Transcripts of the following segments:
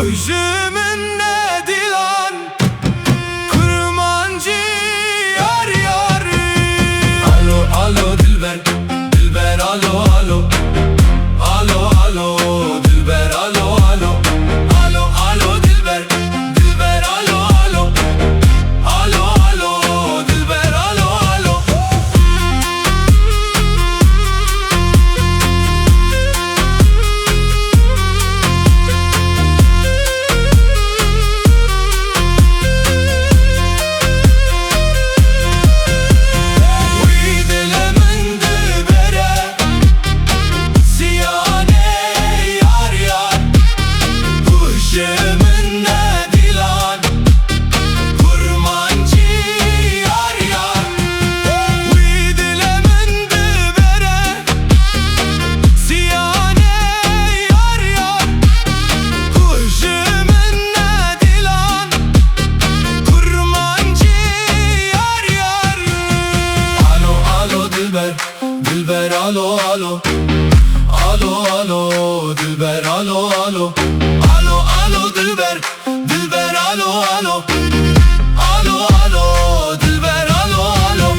Gözümün ne dilan kurmancı yar yar. Alo alo dilber, dilber alo alo. Alo alo dilber alo alo. Alo alo dilber, dilber alo alo. Alo alo dilber alo alo. Dilber alo alo. Alo alo dilber alo alo. Alo alo dilber, dilber alo alo. Alo alo dilber alo alo.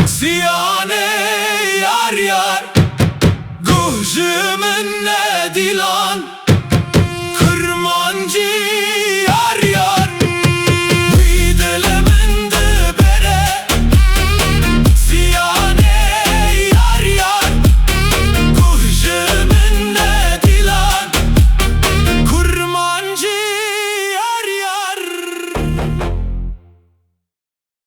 Siyane yar yar. Gözümün ne dilan